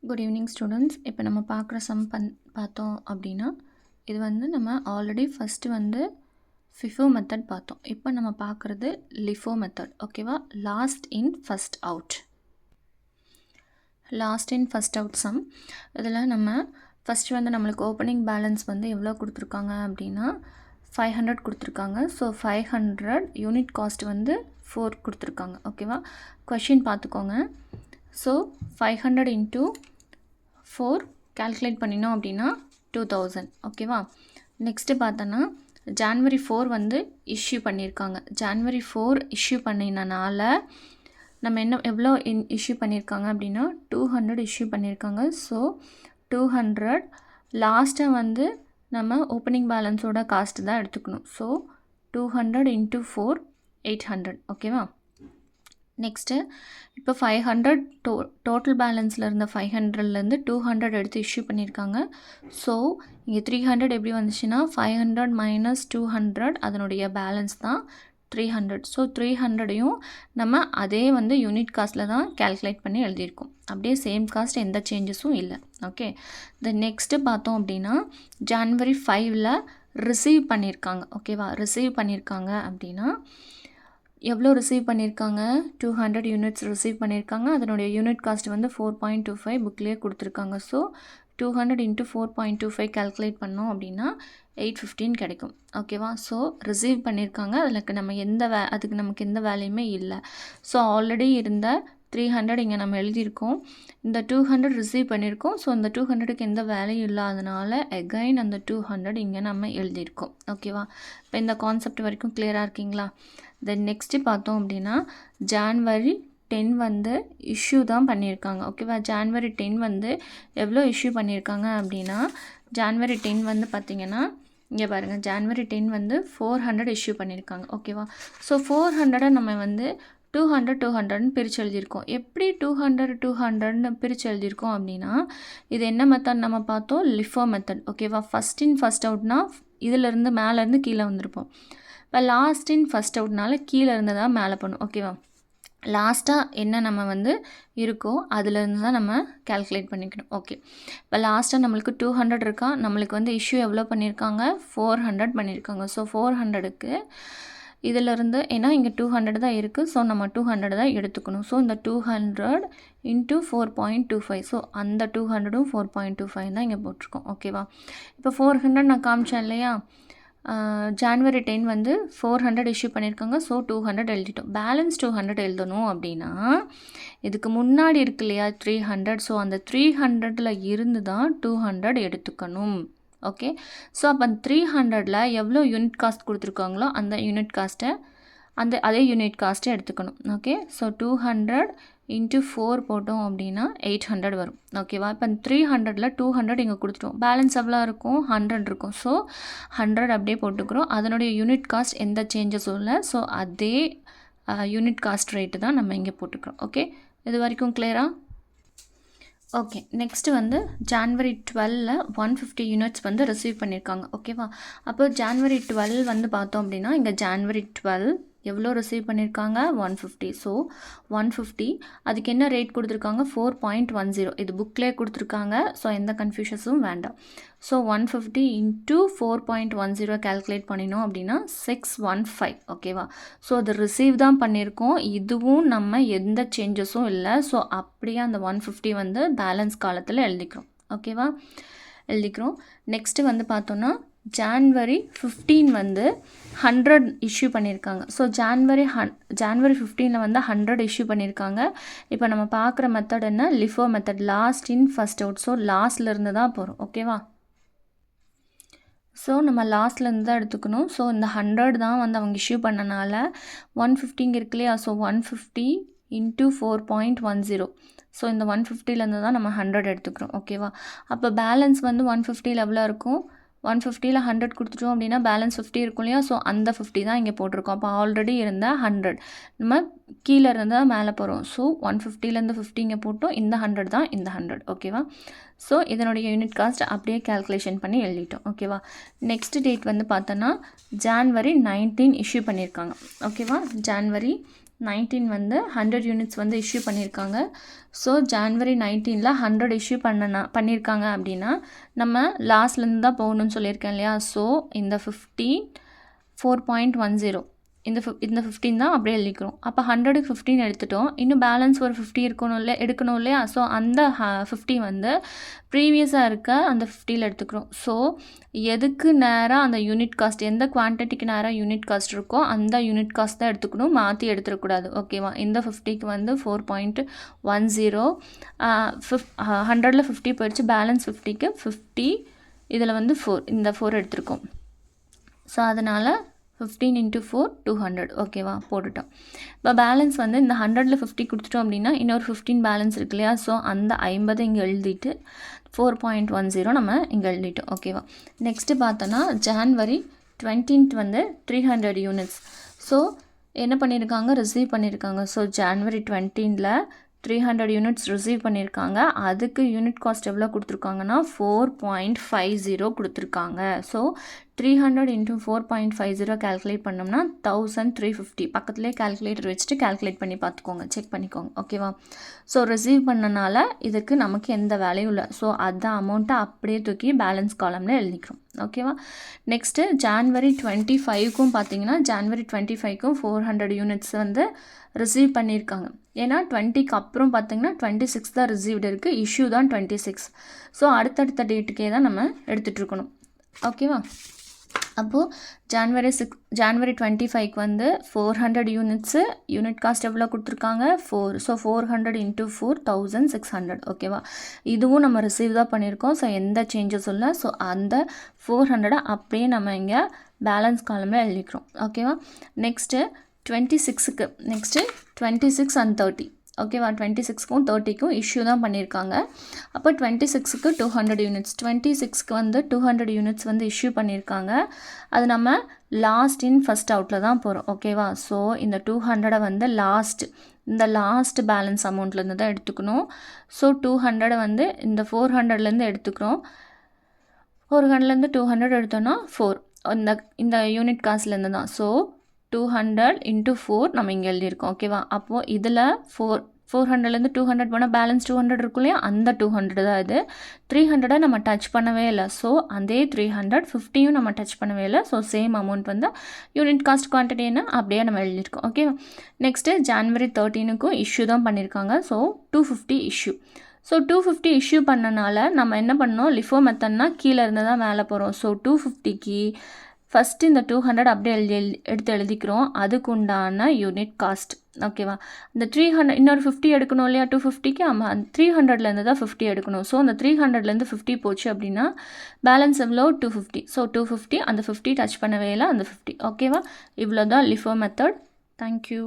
Good evening students. இப்போ நம்ம பார்க்குற சம் பார்த்தோம் அப்படின்னா, இது வந்து நம்ம ஆல்ரெடி ஃபஸ்ட்டு வந்து ஃபிஃபோ மெத்தட் பார்த்தோம். இப்போ நம்ம பார்க்குறது லிஃபோ மெத்தட். ஓகேவா? Last in first out. Last in first out சம். இதில் நம்ம ஃபஸ்ட்டு வந்து நம்மளுக்கு ஓப்பனிங் பேலன்ஸ் வந்து எவ்வளோ கொடுத்துருக்காங்க அப்படின்னா 500 கொடுத்துருக்காங்க. ஸோ 500 யூனிட் காஸ்ட் வந்து 4 கொடுத்துருக்காங்க. ஓகேவா? கொஷின் பார்த்துக்கோங்க. ஸோ 500 இன்ட்டு 4 கால்குலேட் பண்ணினோம் அப்படின்னா 2000. ஓகேவா? நெக்ஸ்ட்டு பார்த்தோன்னா ஜான்வரி 4 வந்து இஷ்யூ பண்ணியிருக்காங்க. ஜான்வரி 4 இஷ்யூ பண்ணினால நம்ம எவ்வளோ இஷ்யூ பண்ணியிருக்காங்க அப்படின்னா 200 இஷ்யூ பண்ணியிருக்காங்க. ஸோ 200 லாஸ்ட்டாக வந்து நம்ம ஓப்பனிங் பேலன்ஸோட காஸ்ட் தான் எடுத்துக்கணும். So 200 into 4 800. ஓகேவா? நெக்ஸ்ட்டு இப்போ 500 டோட்டல் பேலன்ஸில் இருந்த 500லேருந்து 200 எடுத்து இஷ்யூ பண்ணியிருக்காங்க. ஸோ இங்கே 300 எப்படி வந்துச்சுன்னா 500 மைனஸ் 200 அதனுடைய பேலன்ஸ் தான் 300. ஸோ 300ஐயும் நம்ம அதே வந்து யூனிட் காஸ்ட்டில் தான் கேல்குலேட் பண்ணி எழுதியிருக்கோம். அப்படியே சேம் காஸ்ட், எந்த சேஞ்சஸும் இல்லை. ஓகே, நெக்ஸ்ட்டு பார்த்தோம் அப்படின்னா ஜான்வரி 5ல் ரிசீவ் பண்ணியிருக்காங்க. ஓகேவா? ரிசீவ் பண்ணியிருக்காங்க அப்படின்னா எவ்வளோ ரிசீவ் பண்ணியிருக்காங்க? 200 யூனிட்ஸ் ரிசீவ் பண்ணியிருக்காங்க. அதனுடைய யூனிட் காஸ்ட் வந்து 4.25 புக்லேயே கொடுத்துருக்காங்க. ஸோ 200 இன்ட்டு 4.25 கால்குலேட் பண்ணோம் அப்படின்னா 815 கிடைக்கும். ஓகேவா? ஸோ ரிசீவ் பண்ணியிருக்காங்க. அதுக்கு நம்ம அதுக்கு நமக்கு எந்த வேலையுமே இல்லை. ஸோ ஆல்ரெடி இருந்த 300 இங்கே நம்ம எழுதியிருக்கோம். இந்த 200 ரிசீவ் பண்ணியிருக்கோம். ஸோ இந்த 200க்கு எந்த வேலையும் இல்லாதனால எகைன் அந்த 200 இங்கே நம்ம எழுதியிருக்கோம். ஓகேவா? இப்போ இந்த கான்செப்ட் வரைக்கும் கிளியராக இருக்கீங்களா? தென் நெக்ஸ்ட்டு பார்த்தோம் அப்படின்னா ஜான்வரி 10 வந்து இஷ்யூ தான் பண்ணியிருக்காங்க. ஓகேவா? ஜான்வரி 10 வந்து எவ்வளோ இஷ்யூ பண்ணியிருக்காங்க அப்படின்னா ஜான்வரி 10 வந்து பார்த்திங்கன்னா இங்கே பாருங்கள், ஜான்வரி 10 வந்து 400 இஷ்யூ பண்ணியிருக்காங்க. ஓகேவா? ஸோ 400 நம்ம வந்து 200 பிரித்து எழுதியிருக்கோம். எப்படி 200 பிரித்து எழுதியிருக்கோம் அப்படின்னா இது என்ன மெத்தட் நம்ம பார்த்தோம்? லிஃபோ மெத்தட். ஓகேவா? ஃபஸ்ட் இன் ஃபஸ்ட் அவுட்னா இதிலேருந்து மேலேருந்து கீழே வந்திருப்போம். இப்போ லாஸ்ட் இன் ஃபஸ்ட் அவுட்னால கீழே இருந்து தான் மேலே பண்ணும். ஓகேவா? லாஸ்ட்டாக என்ன நம்ம வந்து இருக்கோ அதுலேருந்து தான் நம்ம கேல்குலேட் பண்ணிக்கணும். ஓகே, இப்போ லாஸ்ட்டாக நம்மளுக்கு 200 இருக்கா, நம்மளுக்கு வந்து இஷ்யூ எவ்வளோ பண்ணியிருக்காங்க? 400 பண்ணியிருக்காங்க. ஸோ 400க்கு இதிலேருந்து, ஏன்னா இங்கே 200 தான் இருக்குது, ஸோ நம்ம 200 தான் எடுத்துக்கணும். ஸோ இந்த 200 இன்ட்டு 4.25, ஸோ அந்த 200ம் 4.25 தான் இங்கே போட்டிருக்கோம். ஓகேவா? இப்போ 400 நான் காமிச்சேன் இல்லையா? ஜான்வரி 10 வந்து 400 இஷ்யூ பண்ணியிருக்காங்க. ஸோ 200 எழுதிட்டோம். பேலன்ஸ் 200 எழுதணும் அப்படின்னா இதுக்கு முன்னாடி இருக்கு இல்லையா 300, ஸோ அந்த 300ல் இருந்து தான் 200 எடுத்துக்கணும். ஓகே, ஸோ அப்போ 300ல் எவ்வளோ யூனிட் காஸ்ட் கொடுத்துருக்காங்களோ அந்த யூனிட் காஸ்ட்டை அதே யூனிட் காஸ்ட்டை எடுத்துக்கணும். ஓகே, ஸோ 200 இன்ட்டு 4 போட்டோம் அப்படின்னா 800 வரும். ஓகேவா? இப்போ 300ல் 200 இங்கே கொடுத்துட்டோம். பேலன்ஸ் எவ்வளோ இருக்கும்? 100 இருக்கும். ஸோ 100 அப்படியே போட்டுக்கிறோம். அதனுடைய யூனிட் காஸ்ட் எந்த சேஞ்சஸும் இல்லை. ஸோ அதே யூனிட் காஸ்ட் ரேட்டு தான் நம்ம இங்கே போட்டுக்கிறோம். ஓகே, இது வரைக்கும் கிளியரா? ஓகே, நெக்ஸ்ட்டு வந்து ஜான்வரி 12ல் 150 யூனிட்ஸ் வந்து ரிசீவ் பண்ணியிருக்காங்க. ஓகேவா? அப்போ ஜான்வரி 12 வந்து பார்த்தோம் அப்படின்னா இங்கே ஜான்வரி 12 எவ்வளோ ரிசீவ் பண்ணியிருக்காங்க? 150. ஸோ 150 அதுக்கு என்ன ரேட் கொடுத்துருக்காங்க? 4.10. இது புக்லேயே கொடுத்துருக்காங்க. ஸோ எந்த கன்ஃபியூஷன்ஸும் வேண்டாம். ஸோ 150 இன்ட்டு 4.10 கால்குலேட் பண்ணினோம் அப்படின்னா 615. ஓகேவா? ஸோ அது ரிசீவ் தான் பண்ணியிருக்கோம். இதுவும் நம்ம எந்த சேஞ்சஸும் இல்லை. ஸோ அப்படியே அந்த 150 வந்து பேலன்ஸ் காலத்தில் எழுதிக்கிறோம். ஓகேவா? எழுதிக்கிறோம். நெக்ஸ்ட்டு வந்து பார்த்தோன்னா ஜான்வரி 15 வந்து 100 இஷ்யூ பண்ணியிருக்காங்க. ஸோ ஜான்வரி 15ல் வந்து 100 இஷ்யூ பண்ணியிருக்காங்க. இப்போ நம்ம பார்க்குற மெத்தட் என்ன? LIFO method. Last in first out. So லாஸ்ட்லேருந்து தான் போகிறோம். ஓகேவா? ஸோ நம்ம லாஸ்ட்லேருந்து தான் எடுத்துக்கணும். ஸோ இந்த 100 தான் வந்து அவங்க இஷ்யூ பண்ணனால 150 இருக்கு இல்லையா? So 150 into 4.10. ஸோ இந்த 150லேருந்து தான் நம்ம 100 எடுத்துக்கிறோம். ஓகேவா? அப்போ பேலன்ஸ் வந்து 150ல் எவ்வளோ இருக்கும்? 150ல் 100 கொடுத்துட்டோம் அப்படின்னா பேலன்ஸ் 50 இருக்கும் இல்லையா? ஸோ அந்த 50 தான் இங்கே போட்டிருக்கோம். அப்போ ஆல்ரெடி இருந்த 100 நம்ம கீழே இருந்தால் மேலே போகிறோம். ஸோ 150லேருந்து 50 இங்கே போட்டோம். இந்த 100 தான் இந்த 100. ஓகேவா? ஸோ இதனுடைய யூனிட் காஸ்ட் அப்படியே கேல்குலேஷன் பண்ணி எழுதிட்டோம். ஓகேவா? நெக்ஸ்ட் டேட் வந்து பார்த்தோன்னா ஜான்வரி 19 இஷ்யூ பண்ணியிருக்காங்க. ஓகேவா? ஜான்வரி 19 வந்து 100 யூனிட்ஸ் வந்து இஷ்யூ பண்ணியிருக்காங்க. ஸோ ஜான்வரி 19ல் 100 இஷ்யூ பண்ணியிருக்காங்க அப்படின்னா நம்ம லாஸ்ட்லேருந்து தான் போகணும்னு சொல்லியிருக்கேன் இல்லையா. ஸோ இந்த 15 4.10 இந்த 15 தான் அப்படியே எழுதிக்கிறோம். அப்போ 100க்கு 15 எடுத்துட்டோம். இன்னும் பேலன்ஸ் ஒரு 50 எடுக்கணும் இல்லையா. ஸோ அந்த 50 வந்து ப்ரீவியஸாக இருக்க அந்த 50ல் எடுத்துக்கிறோம். ஸோ எதுக்கு நேராக அந்த யூனிட் காஸ்ட், எந்த குவான்டிட்டிக்கு நேராக யூனிட் காஸ்ட் இருக்கோ அந்த யூனிட் காஸ்ட் தான் எடுத்துக்கணும், மாற்றி எடுத்துடக்கூடாது. ஓகேவா. இந்த 50க்கு வந்து 4.10, 100ல் 50 போயிடுச்சு, பேலன்ஸ் 50க்கு 50, இதில் வந்து 4, இந்த 4 எடுத்துருக்கோம். ஸோ அதனால் 15 × 4 200. ஓகேவா, போட்டுட்டோம். இப்போ பேலன்ஸ் வந்து இந்த 100ல் 50 கொடுத்துட்டோம் அப்படின்னா இன்னொரு 15 பேலன்ஸ் இருக்கு இல்லையா. ஸோ அந்த 50 இங்கே எழுதிட்டு 4.10 நம்ம இங்கே எழுதிட்டோம். ஓகேவா. நெக்ஸ்ட்டு பார்த்தோன்னா ஜான்வரி 20th வந்து 300 யூனிட்ஸ். ஸோ என்ன பண்ணியிருக்காங்க, ரிசீவ் பண்ணியிருக்காங்க. ஸோ ஜான்வரி 20ல் 300 யூனிட்ஸ் ரிசீவ் பண்ணியிருக்காங்க. அதுக்கு யூனிட் காஸ்ட் எவ்வளோ கொடுத்துருக்காங்கன்னா 4.50 கொடுத்துருக்காங்க. ஸோ 300 × 4.50 கால்குலேட் பண்ணோம்னா 1350. பக்கத்துலேயே கால்குலேட்டர் வச்சுட்டு கால்குலேட் பண்ணி பார்த்துக்கோங்க, செக் பண்ணிக்கோங்க. ஓகேவா. ஸோ ரிசீவ் பண்ணனால இதுக்கு நமக்கு எந்த வேலையும் இல்லை. ஸோ அந்த அமௌண்ட்டை அப்படியே தூக்கி பேலன்ஸ் காலமில் எழுதிக்கிறோம். ஓகேவா. நெக்ஸ்ட்டு ஜான்வரி 25க்கும் பார்த்தீங்கன்னா ஜான்வரி 25க்கும் 400 யூனிட்ஸ் வந்து ரிசீவ் பண்ணியிருக்காங்க. ஏன்னா 20க்கு அப்புறம் பார்த்தீங்கன்னா 26 தான் ரிசீவ்டு இருக்குது, இஷ்யூ தான் 26. ஸோ அடுத்தடுத்த டேட்டுக்கே தான் நம்ம எடுத்துகிட்ருக்கணும். ஓகேவா. அப்போது ஜான்வரி 25க்கு வந்து 400 யூனிட்ஸு, யூனிட் காஸ்ட் எவ்வளோ கொடுத்துருக்காங்க 4. ஸோ 400 × 4 1600. ஓகேவா. இதுவும் நம்ம ரிசீவ் தான் பண்ணியிருக்கோம். ஸோ எந்த சேஞ்சஸும் இல்லை. ஸோ அந்த 400 அப்படியே நம்ம இங்கே பேலன்ஸ் காலமில் எழுதிக்கிறோம். ஓகேவா. நெக்ஸ்ட்டு 26க்கு, நெக்ஸ்ட்டு 26 and 30. ஓகேவா. 26க்கும் 30க்கும் இஷ்யூ தான் பண்ணியிருக்காங்க. அப்போ 26க்கு 200 யூனிட்ஸ், 26க்கு வந்து 200 யூனிட்ஸ் வந்து இஷ்யூ பண்ணியிருக்காங்க. அது நம்ம லாஸ்ட் இன் ஃபஸ்ட் அவுட்டில் தான் போகிறோம். ஓகேவா. ஸோ இந்த 200 வந்து இந்த லாஸ்ட் பேலன்ஸ் அமௌண்ட்லேருந்து தான் எடுத்துக்கணும். ஸோ 200 வந்து இந்த 400லேருந்து எடுத்துக்கிறோம். 400லேருந்து 200 எடுத்தோன்னா 4 இந்த யூனிட் காஸ்ட்லேருந்து தான். ஸோ 200 × 4 நம்ம இங்கே எழுதியிருக்கோம். ஓகேவா. அப்போது இதில் 400லேருந்து 200 போனால் பேலன்ஸ் 200 இருக்கும் இல்லையா, அந்த 200 தான் இது. 300 நம்ம டச் பண்ணவே இல்லை. ஸோ அதே 300, 50யும் நம்ம டச் பண்ணவே இல்லை. ஸோ சேம் அமௌண்ட் வந்து யூனிட் காஸ்ட் குவான்டிட்டி என்ன அப்படியே நம்ம எழுதியிருக்கோம். ஓகேவா. நெக்ஸ்ட்டு ஜான்வரி 13க்கும் இஷ்யூ தான் பண்ணியிருக்காங்க. So 250 issue. ஸோ 250 இஷ்யூ பண்ணனால நம்ம என்ன பண்ணோம், லிஃபோ மெத்தட்னா கீழே இருந்து தான் மேலே போகிறோம். ஸோ 250க்கு ஃபஸ்ட்டு இந்த 200 அப்படியே எடுத்து எழுதிக்கிறோம், அதுக்கு உண்டான யூனிட் காஸ்ட். ஓகேவா. இந்த 300 இன்னொரு 50 எடுக்கணும் இல்லையா 250க்கு. ஆமாம், அந்த 300லேருந்து தான் 50 எடுக்கணும். ஸோ அந்த 300லேருந்து 50 போச்சு அப்படின்னா பேலன்ஸ் எவ்வளோ 250. ஸோ 250, அந்த 50 டச் பண்ணவே இல்லை, அந்த 50. ஓகேவா. இவ்வளோ தான் லிஃபோ மெத்தட். தேங்க்யூ.